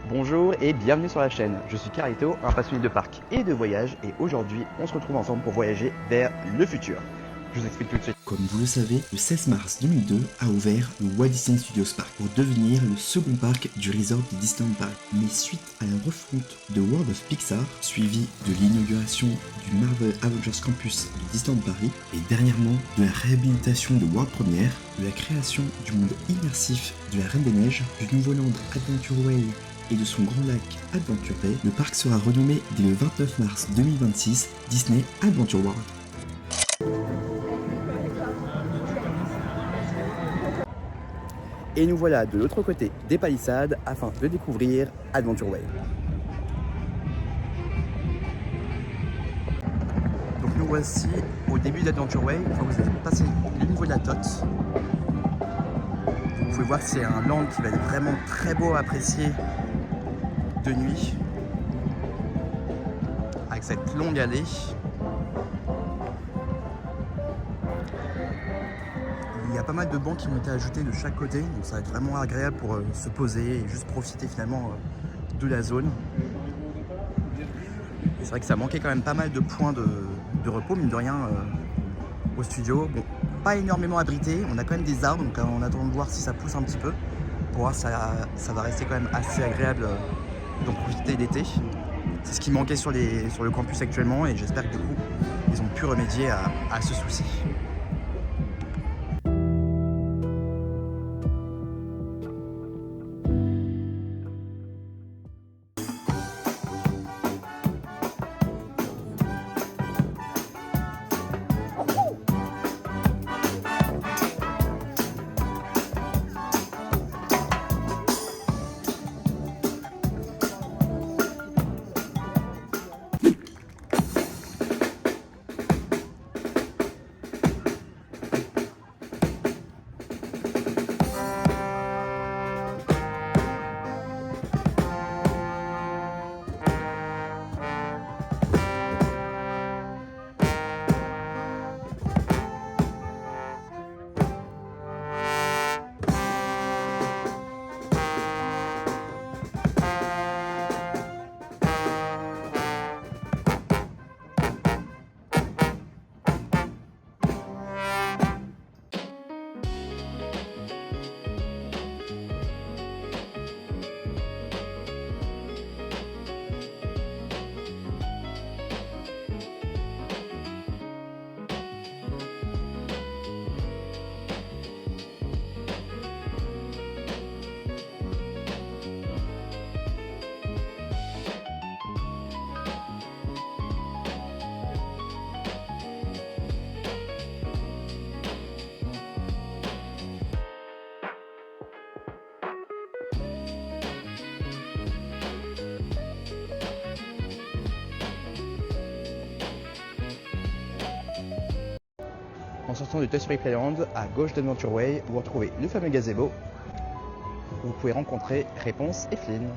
Bonjour et bienvenue sur la chaîne, je suis Carito, un passionné de parc et de voyage et aujourd'hui on se retrouve ensemble pour voyager vers le futur. Je vous explique tout de suite. Comme vous le savez, le 16 mars 2002 a ouvert le Walt Disney Studios Park pour devenir le second parc du resort de Disneyland Paris. Mais suite à la refonte de World of Pixar, suivie de l'inauguration du Marvel Avengers Campus de Disneyland Paris et dernièrement de la réhabilitation de World Premiere, de la création du monde immersif de la Reine des Neiges, du nouveau land Adventure Way et de son grand lac Adventure Bay, le parc sera renommé dès le 29 mars 2026 Disney Adventure World. Et nous voilà de l'autre côté des palissades afin de découvrir Adventure Way. Donc nous voici au début d'Adventure Way, enfin vous avez passé le niveau de la Tote. Vous pouvez voir que c'est un land qui va être vraiment très beau à apprécier de nuit, avec cette longue allée. Il y a pas mal de bancs qui ont été ajoutés de chaque côté, donc ça va être vraiment agréable pour se poser et juste profiter finalement de la zone. C'est vrai que ça manquait quand même pas mal de points de repos, mine de rien, au studio. Bon, pas énormément abrité, on a quand même des arbres, donc on attend de voir si ça pousse un petit peu, pour voir si ça va rester quand même assez agréable d'en profiter l'été. C'est ce qui manquait sur le campus actuellement et j'espère que du coup, ils ont pu remédier à ce souci. En sortant de Toy Story Playland, à gauche d'Adventure Way, vous retrouvez le fameux gazebo où vous pouvez rencontrer Réponse et Flynn.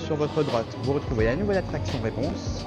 Sur votre droite, vous retrouvez la nouvelle attraction Réponse.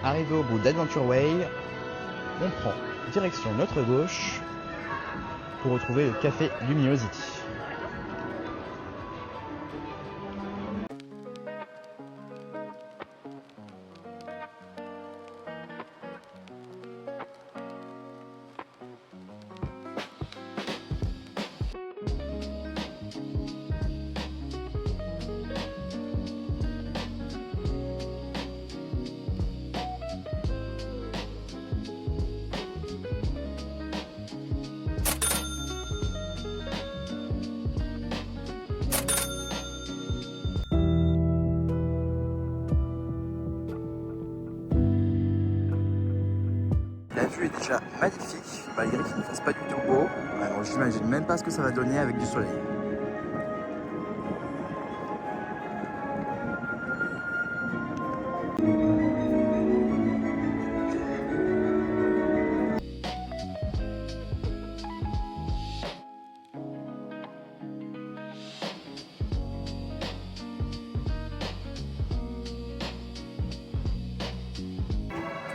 Arrivé au bout d'Adventure Way, on prend direction notre gauche pour retrouver le café Luminosity. La vue est déjà magnifique, malgré qu'il ne fasse pas du tout beau. Alors j'imagine même pas ce que ça va donner avec du soleil.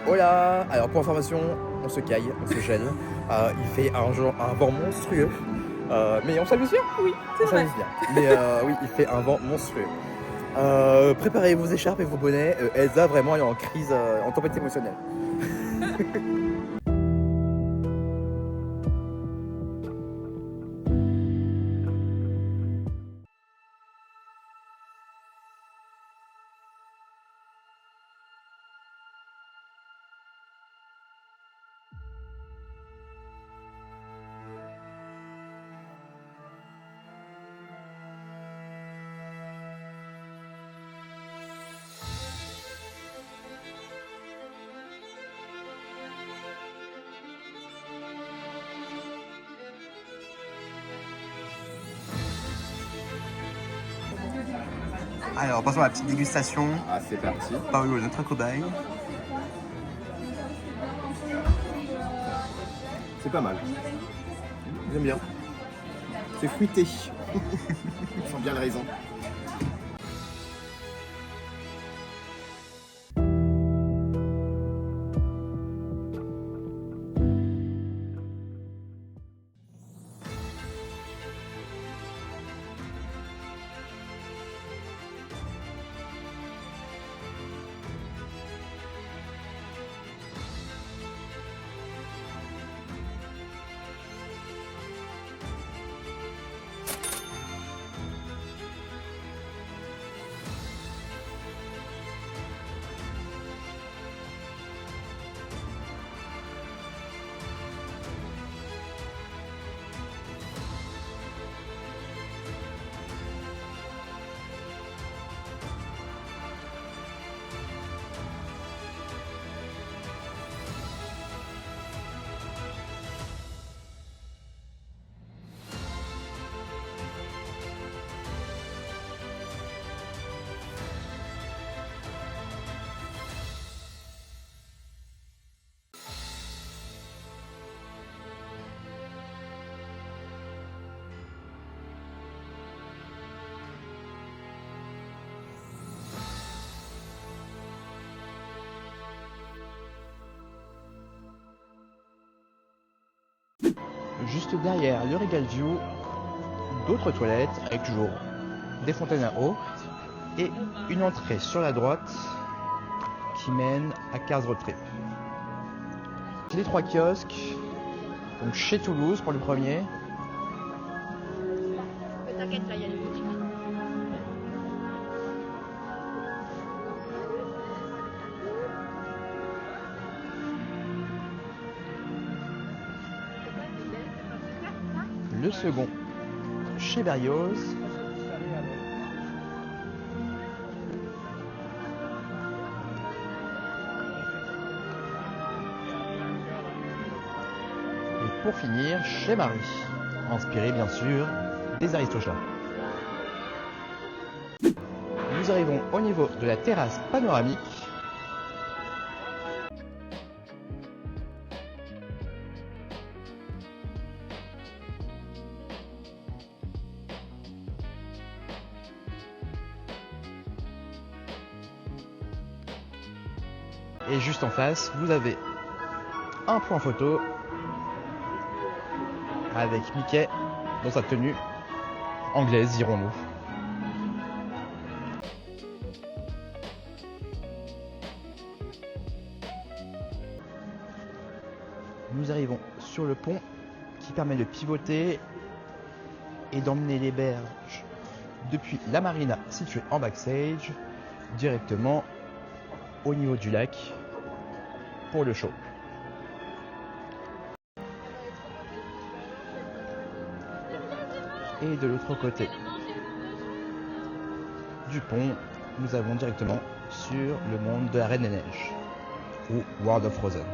Voilà. Alors pour information, on se caille, on se gèle. Il fait un vent monstrueux. Mais on s'amuse bien. Oui, c'est vrai. Bien. Mais oui, il fait un vent monstrueux. Préparez vos écharpes et vos bonnets. Elsa, vraiment, elle est en crise, en tempête émotionnelle. Alors, passons à la petite dégustation. Ah, c'est parti. Paolo, notre cobaye. C'est pas mal. J'aime bien. C'est fruité. Ils sont bien le raisin. Juste derrière le Regal View, d'autres toilettes avec toujours des fontaines à eau et une entrée sur la droite qui mène à Cars Road Trip. Les trois kiosques, donc chez Toulouse pour le premier. T'inquiète, là, il y a les boutiques. Le second chez Berlioz. Et pour finir, chez Marie, inspiré bien sûr des Aristochats. Nous arrivons au niveau de la terrasse panoramique. Et juste en face, vous avez un point photo avec Mickey dans sa tenue anglaise, dirons-nous. Nous arrivons sur le pont qui permet de pivoter et d'emmener les berges depuis la marina située en backstage directement au niveau du lac pour le show. Et de l'autre côté du pont, nous allons directement sur le monde de la Reine des Neiges ou World of Frozen.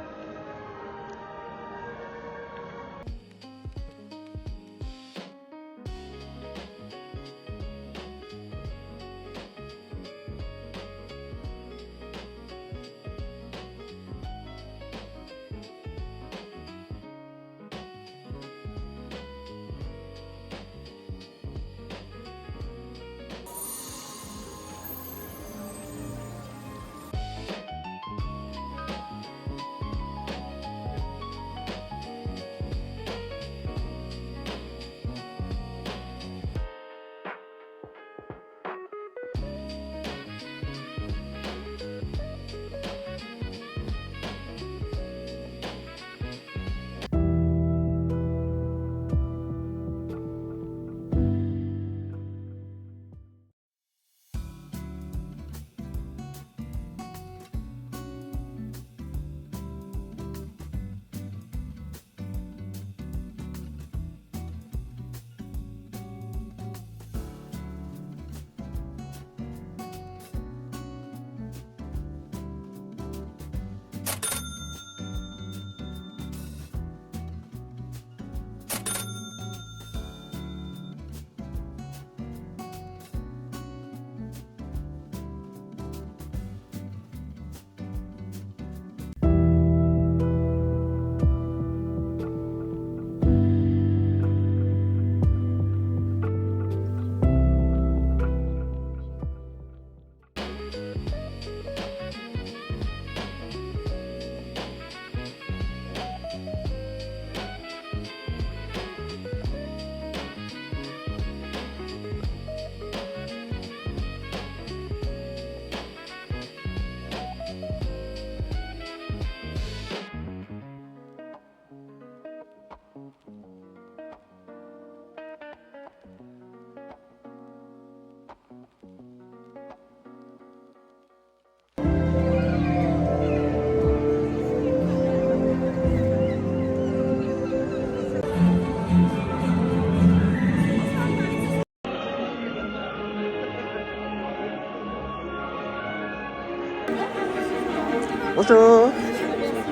Bonjour.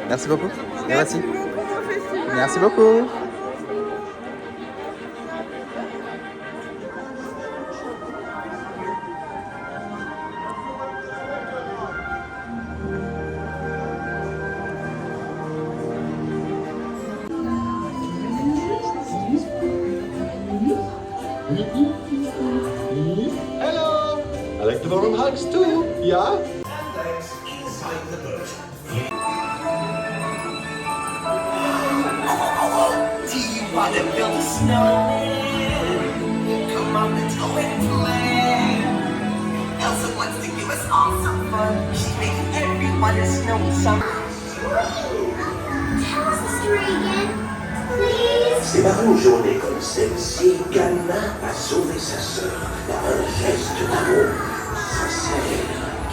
Merci beaucoup. Merci. Merci beaucoup. Hello! I like to warm hugs too, yeah? Do you wanna build a snowman? Come on, let's go and play. Elsa wants to give us all some fun. She's making everyone a snowy summer. Tell us the story again, please. C'est par une journée comme celle-ci qu'Anna a sauvé sa sœur par un geste d'amour sincère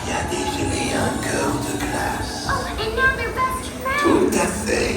qui a dégelé un cœur de glace. Oh, and now they're best friends. Tout à fait.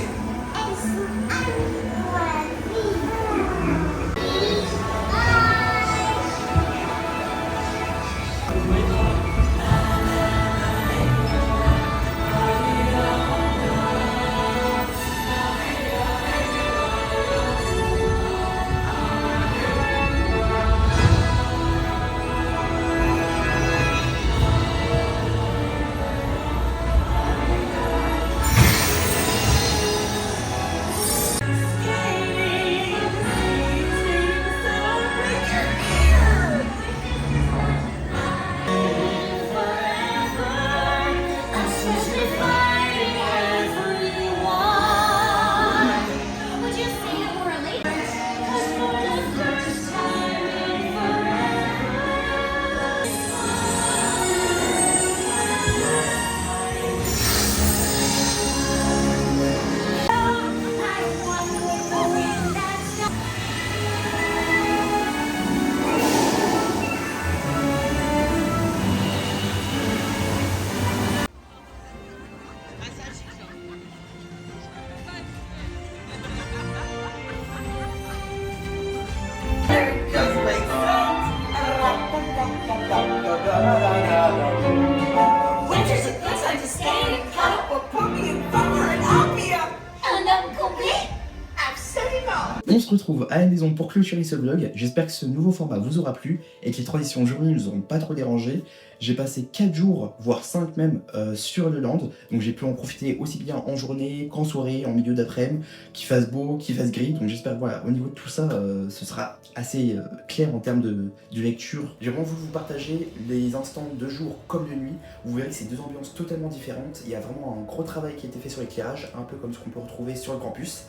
On se retrouve à la maison pour clôturer ce vlog. J'espère que ce nouveau format vous aura plu et que les transitions journée ne nous auront pas trop dérangé. J'ai passé 4 jours, voire 5 même, sur le land. Donc j'ai pu en profiter aussi bien en journée qu'en soirée, en milieu d'après-midi, qu'il fasse beau, qu'il fasse gris. Donc j'espère que voilà, au niveau de tout ça, ce sera assez clair en termes de lecture. J'ai vraiment voulu vous partager les instants de jour comme de nuit. Vous verrez que c'est deux ambiances totalement différentes. Il y a vraiment un gros travail qui a été fait sur l'éclairage, un peu comme ce qu'on peut retrouver sur le campus.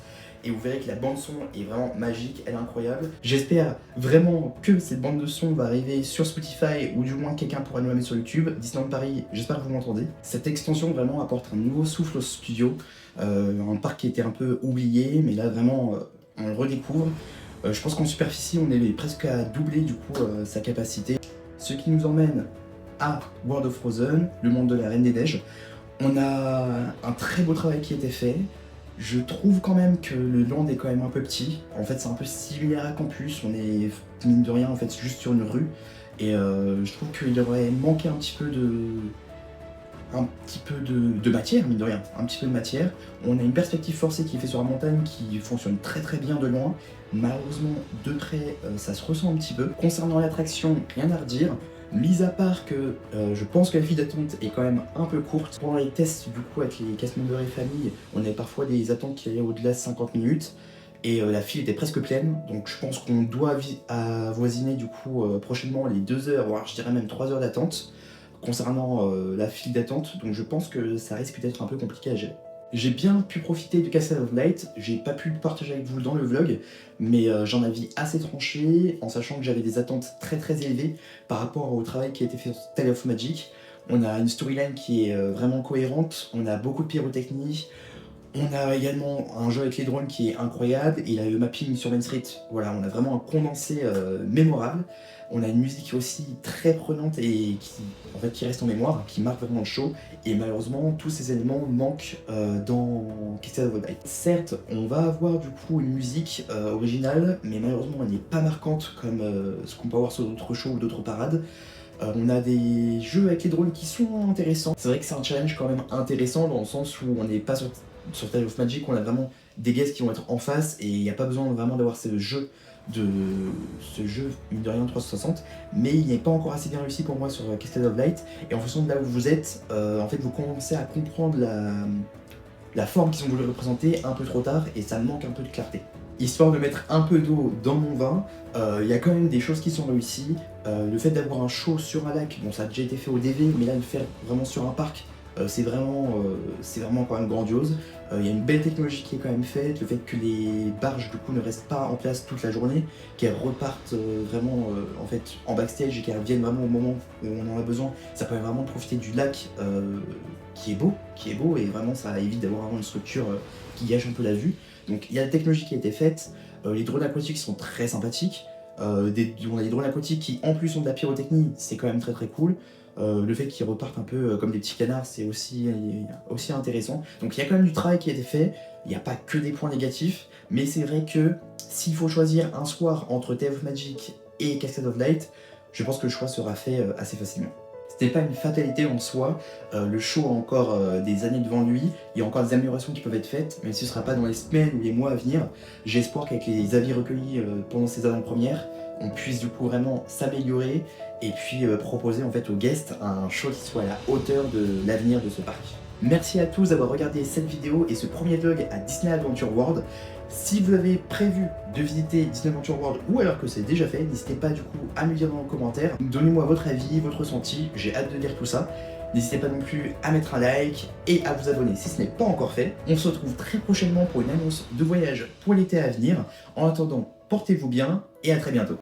Et vous verrez que la bande son est vraiment magique, elle est incroyable. J'espère vraiment que cette bande de son va arriver sur Spotify ou du moins quelqu'un pourra nous la mettre sur YouTube. Disneyland Paris, j'espère que vous m'entendez. Cette extension vraiment apporte un nouveau souffle au studio. Un parc qui était un peu oublié, mais là vraiment on le redécouvre. Je pense qu'en superficie on est presque à doubler du coup sa capacité. Ce qui nous emmène à World of Frozen, le monde de la Reine des Neiges. On a un très beau travail qui a été fait. Je trouve quand même que le land est quand même un peu petit. En fait, c'est un peu similaire à Campus. On est, mine de rien, en fait, juste sur une rue. Et je trouve qu'il aurait manqué un petit peu de matière, mine de rien. Un petit peu de matière. On a une perspective forcée qui est faite sur la montagne qui fonctionne très très bien de loin. Malheureusement, de près, ça se ressent un petit peu. Concernant l'attraction, rien à redire. Mis à part que je pense que la file d'attente est quand même un peu courte. Pendant les tests du coup avec les cast members et famille, on avait parfois des attentes qui allaient au-delà de 50 minutes et la file était presque pleine. Donc je pense qu'on doit avoisiner du coup prochainement les 2 heures, voire je dirais même 3 heures d'attente concernant la file d'attente. Donc je pense que ça risque d'être un peu compliqué à gérer. J'ai bien pu profiter de Castle of Light, j'ai pas pu le partager avec vous dans le vlog, mais j'en avais assez tranché, en sachant que j'avais des attentes très très élevées par rapport au travail qui a été fait sur Tale of Magic. On a une storyline qui est vraiment cohérente, on a beaucoup de pyrotechnie, on a également un jeu avec les drones qui est incroyable, et il a le mapping sur Main Street, voilà, on a vraiment un condensé mémorable. On a une musique aussi très prenante et qui reste en mémoire, qui marque vraiment le show. Et malheureusement, tous ces éléments manquent dans Castle of Light. Certes, on va avoir du coup une musique originale, mais malheureusement, elle n'est pas marquante comme ce qu'on peut avoir sur d'autres shows ou d'autres parades. On a des jeux avec les drones qui sont intéressants. C'est vrai que c'est un challenge quand même intéressant dans le sens où on n'est pas sur Tale of Magic, on a vraiment des guests qui vont être en face et il n'y a pas besoin vraiment d'avoir ce jeu, mine de rien 360, mais il n'est pas encore assez bien réussi pour moi sur Castle of Light. Et en fonction de là où vous êtes, en fait vous commencez à comprendre la forme qu'ils ont voulu représenter un peu trop tard et ça manque un peu de clarté. Histoire de mettre un peu d'eau dans mon vin, il y a quand même des choses qui sont réussies. Le fait d'avoir un show sur un lac, bon ça a déjà été fait au DV, mais là le faire vraiment sur un parc, c'est vraiment quand même grandiose. Il y a une belle technologie qui est quand même faite, le fait que les barges du coup ne restent pas en place toute la journée, qu'elles repartent vraiment en fait en backstage et qu'elles reviennent vraiment au moment où on en a besoin, ça permet vraiment de profiter du lac qui est beau et vraiment ça évite d'avoir vraiment une structure qui gâche un peu la vue. Donc il y a la technologie qui a été faite, les drones aquatiques sont très sympathiques, on a des drones aquatiques qui en plus ont de la pyrotechnie, c'est quand même très très cool. Le fait qu'ils repartent un peu comme des petits canards, c'est aussi intéressant. Donc il y a quand même du travail qui a été fait, il n'y a pas que des points négatifs, mais c'est vrai que s'il faut choisir un soir entre Tale of Magic et Castle of Light, je pense que le choix sera fait assez facilement. Ce n'est pas une fatalité en soi, le show a encore des années devant lui, il y a encore des améliorations qui peuvent être faites, mais ce ne sera pas dans les semaines ou les mois à venir. J'ai espoir qu'avec les avis recueillis pendant ces avant-premières, on puisse du coup vraiment s'améliorer et puis proposer en fait aux guests un show qui soit à la hauteur de l'avenir de ce parc. Merci à tous d'avoir regardé cette vidéo et ce premier vlog à Disney Adventure World. Si vous avez prévu de visiter Disney Adventure World ou alors que c'est déjà fait, n'hésitez pas du coup à me dire dans les commentaires. Donnez-moi votre avis, votre ressenti, j'ai hâte de lire tout ça. N'hésitez pas non plus à mettre un like et à vous abonner si ce n'est pas encore fait. On se retrouve très prochainement pour une annonce de voyage pour l'été à venir. En attendant, portez-vous bien et à très bientôt.